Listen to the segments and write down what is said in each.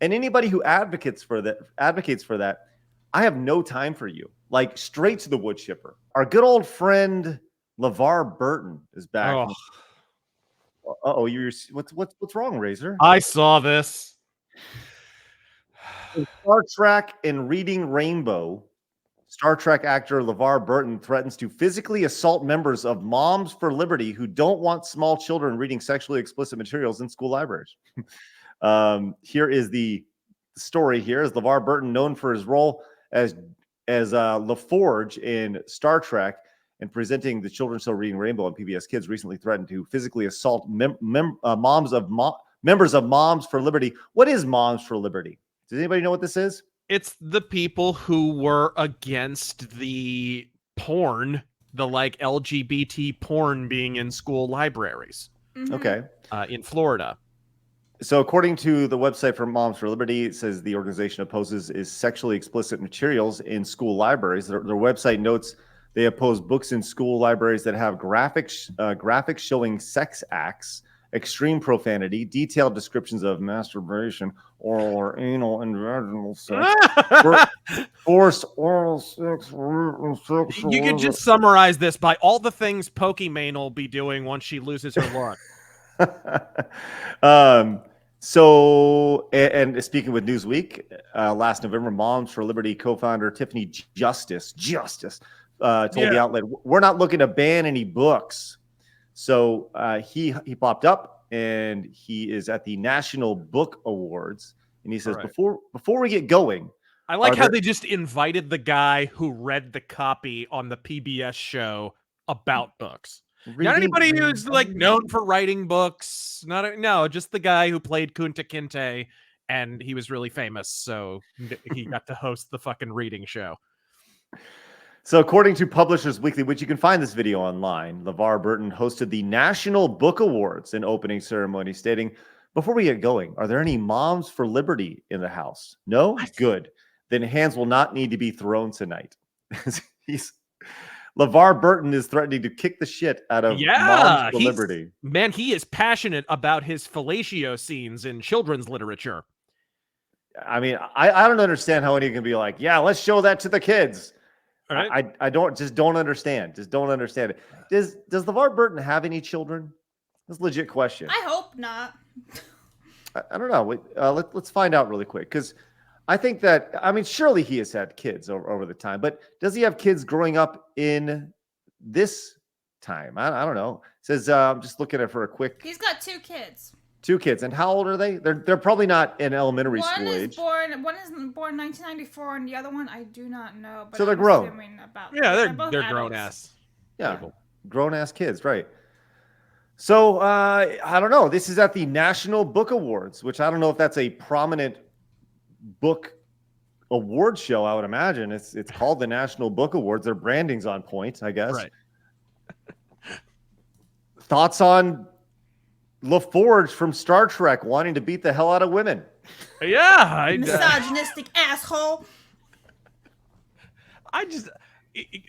And anybody who advocates for that, I have no time for you. Like straight to the wood chipper. Our good old friend LaVar Burton is back. Oh, Oh, what's wrong, Razor? I saw this. In Star Trek and Reading Rainbow, Star Trek actor LaVar Burton threatens to physically assault members of Moms for Liberty who don't want small children reading sexually explicit materials in school libraries. Here is the story. Here is LaVar Burton, known for his role as LaForge in Star Trek and presenting the children's show Reading Rainbow on PBS Kids, recently threatened to physically assault members of Moms for Liberty. What is Moms for Liberty? Does anybody know what this is? It's the people who were against the porn, the like LGBT porn being in school libraries. Okay. In Florida. So according to the website for Moms for Liberty, it says the organization opposes is sexually explicit materials in school libraries. Their website notes they oppose books in school libraries that have graphics showing sex acts, extreme profanity, detailed descriptions of masturbation, oral or anal and vaginal sex, forced oral sex, sexual. You could just summarize this by all the things Pokimane will be doing once she loses her look. So, and speaking with Newsweek, last November, Moms for Liberty co-founder Tiffany Justice told the outlet, "We're not looking to ban any books." So he popped up, and he is at the National Book Awards, and he says, "Before we get going." I like how they just invited the guy who read the copy on the PBS show about books. Not anybody who's like known for writing books. No, just the guy who played Kunta Kinte, and he was really famous, so he got to host the fucking reading show. So according to Publishers Weekly, which you can find this video online, LaVar Burton hosted the National Book Awards in opening ceremony, stating, "Before we get going, are there any Moms for Liberty in the house? No? Good. Then hands will not need to be thrown tonight." LaVar Burton is threatening to kick the shit out of Moms for Liberty. Man, he is passionate about his fellatio scenes in children's literature. I mean, I don't understand how anyone can be like, yeah, let's show that to the kids. Right. I don't understand. Just don't understand it. Does LaVar Burton have any children? That's a legit question. I hope not. I don't know. Let's find out really quick, because I think that, I mean, surely he has had kids over the time, but does he have kids growing up in this time? I don't know. It says, I'm just looking at for a quick. He's got 2 kids. 2 kids. And how old are they? They're probably not in elementary school age. One is born 1994, and the other one I do not know. But so they're grown. They're grown ass. Yeah, people. Grown ass kids, right? So I don't know. This is at the National Book Awards, which I don't know if that's a prominent book award show. I would imagine it's called the National Book Awards. Their branding's on point, I guess. Right. Thoughts on LaForge from Star Trek wanting to beat the hell out of women? Yeah, misogynistic asshole.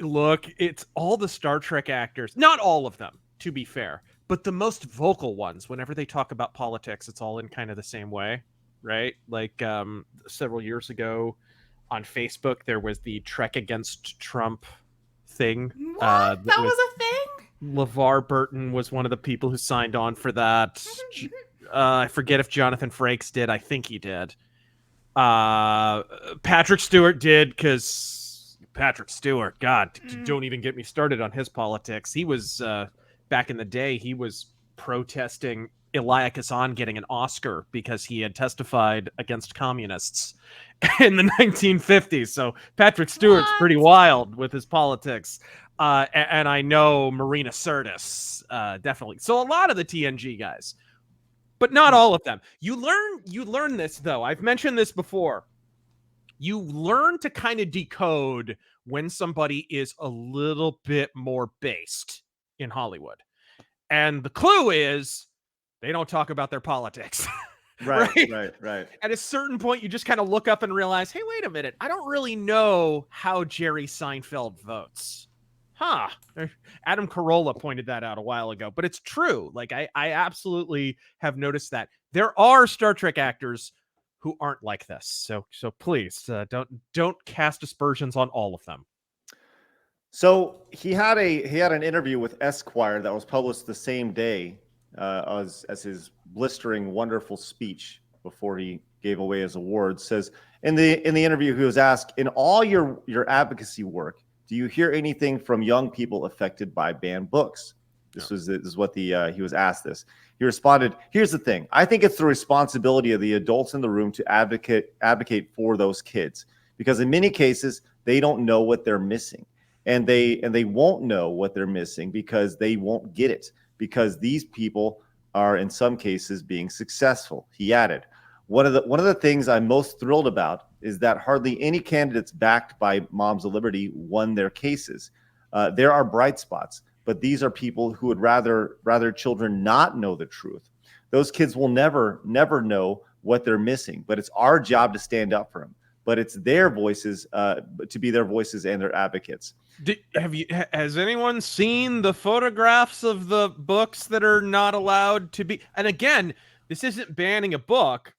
Look, it's all the Star Trek actors, not all of them, to be fair, but the most vocal ones. Whenever they talk about politics, it's all in kind of the same way, right? Like several years ago on Facebook, there was the Trek Against Trump thing. What? That was a thing? LaVar Burton was one of the people who signed on for that. I forget if Jonathan Frakes did. I think he did. Patrick Stewart did, because Patrick Stewart, God, don't even get me started on his politics. He was, back in the day, he was protesting Elia Kazan getting an Oscar because he had testified against communists in the 1950s. So Patrick Stewart's pretty wild with his politics. And I know Marina Sirtis, definitely. So a lot of the TNG guys, but not all of them. You learn this, though. I've mentioned this before. You learn to kind of decode when somebody is a little bit more based in Hollywood. And the clue is they don't talk about their politics. Right. At a certain point, you just kind of look up and realize, hey, wait a minute. I don't really know how Jerry Seinfeld votes. Adam Carolla pointed that out a while ago, but it's true. Like, I absolutely have noticed that. There are Star Trek actors who aren't like this. So please don't cast aspersions on all of them. So he had an interview with Esquire that was published the same day as his blistering, wonderful speech before he gave away his awards. Says in the interview, he was asked, in all your advocacy work, do you hear anything from young people affected by banned books? This is what he was asked this. He responded, here's the thing. I think it's the responsibility of the adults in the room to advocate for those kids, because in many cases, they don't know what they're missing. And they won't know what they're missing because they won't get it, because these people are in some cases being successful. He added, one of the things I'm most thrilled about is that hardly any candidates backed by Moms of Liberty won their cases. There are bright spots, but these are people who would rather children not know the truth. Those kids will never know what they're missing, but it's our job to stand up for them. But it's their voices, to be their voices and their advocates. Has anyone seen the photographs of the books that are not allowed to be? And again, this isn't banning a book.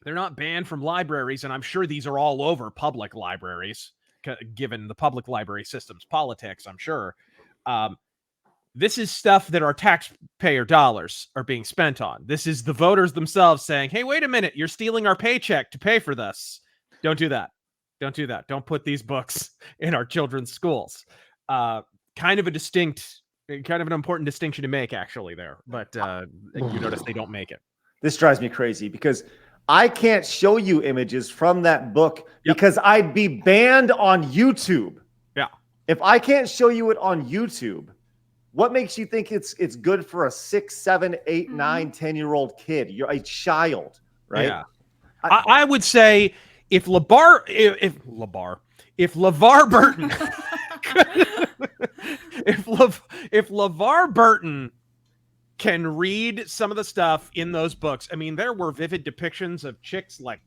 They're not banned from libraries, and I'm sure these are all over public libraries, given the public library system's politics, I'm sure. This is stuff that our taxpayer dollars are being spent on. This is the voters themselves saying, hey, wait a minute, you're stealing our paycheck to pay for this. Don't do that. Don't do that. Don't put these books in our children's schools. Kind of an important distinction to make, actually, there. But you notice they don't make it. This drives me crazy because I can't show you images from that book because I'd be banned on YouTube. Yeah. If I can't show you it on YouTube, what makes you think it's good for a 6, 7, 8, 9, 10-year-old kid? You're a child, right? Yeah. I would say if LaVar Burton if LaVar Burton can read some of the stuff in those books, I mean, there were vivid depictions of chicks like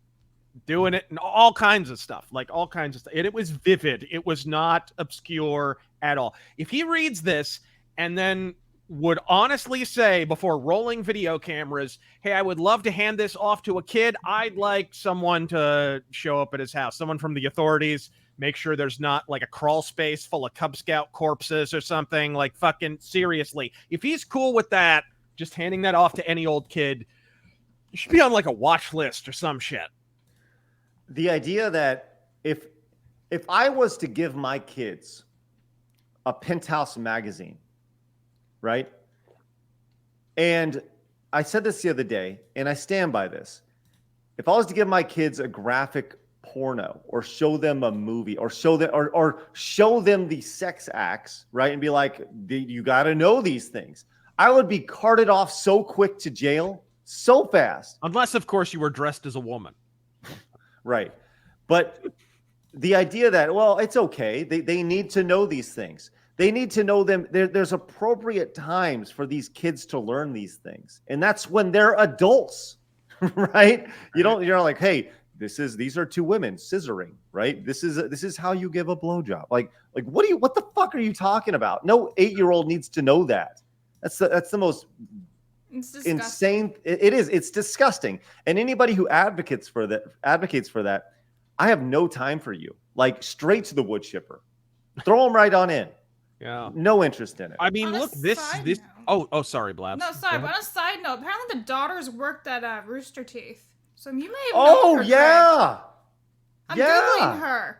doing it and all kinds of stuff, and it was vivid. It was not obscure at all. If he reads this and then would honestly say before rolling video cameras, hey, I would love to hand this off to a kid. I'd like someone to show up at his house, someone from the authorities, make sure there's not like a crawl space full of Cub Scout corpses or something. Like, fucking seriously. If he's cool with that, just handing that off to any old kid, you should be on like a watch list or some shit. The idea that if I was to give my kids a Penthouse magazine, right? And I said this the other day, and I stand by this. If I was to give my kids a graphic porno or show them a movie or show them the sex acts, right? And be like, you got to know these things. I would be carted off so quick to jail, so fast. Unless, of course, you were dressed as a woman. Right. But the idea that, well, it's okay. They need to know these things. They need to know them. There's appropriate times for these kids to learn these things. And that's when they're adults, right? You're like, hey, these are two women scissoring, right? This is how you give a blowjob. Like what the fuck are you talking about? No 8-year-old needs to know that. That's the most insane. It is. It's disgusting. And anybody who advocates for that, I have no time for you. Like, straight to the wood chipper. Throw them right on in. Yeah. No interest in it. I mean, look, this. Oh, sorry, Blabs. No, sorry. But on a side note, apparently the daughters worked at Rooster Teeth. So you may have known her, yeah. I'm Googling her.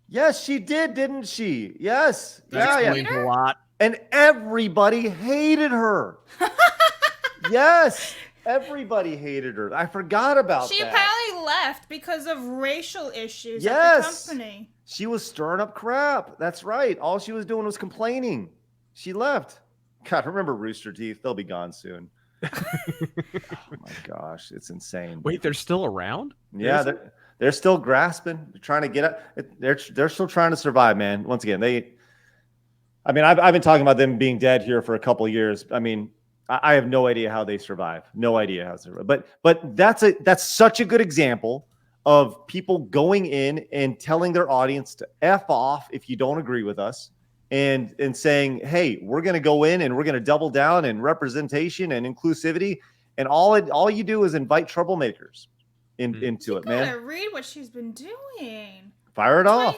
Yes, she did, didn't she? Yes. That explains a lot. And everybody hated her. Yes. Everybody hated her. I forgot about that. She apparently left because of racial issues at the company. She was stirring up crap. That's right. All she was doing was complaining. She left. God, remember Rooster Teeth? They'll be gone soon. Oh my gosh, it's insane. Wait, they're still around? Yeah, they're still grasping. They're trying to get up. They're still trying to survive, man. Once again, I've been talking about them being dead here for a couple of years. I mean, I have no idea how they survive. No idea how they survive. But that's such a good example of people going in and telling their audience to F off if you don't agree with us, and saying, hey, we're going to go in and we're going to double down in representation and inclusivity. And all you do is invite troublemakers. into it, man. Gotta read what she's been doing. Fire it off.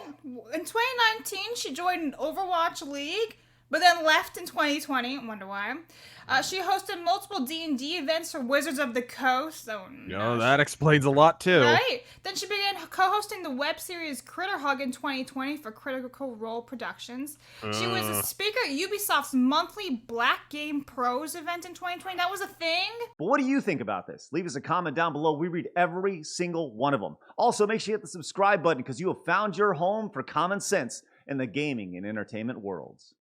In 2019, she joined an Overwatch League, but then left in 2020. I wonder why. She hosted multiple D&D events for Wizards of the Coast. Oh, that explains a lot too. Right. Then she began co-hosting the web series Critter Hug in 2020 for Critical Role Productions. She was a speaker at Ubisoft's monthly Black Game Pros event in 2020. That was a thing. But what do you think about this? Leave us a comment down below. We read every single one of them. Also, make sure you hit the subscribe button because you have found your home for common sense in the gaming and entertainment worlds.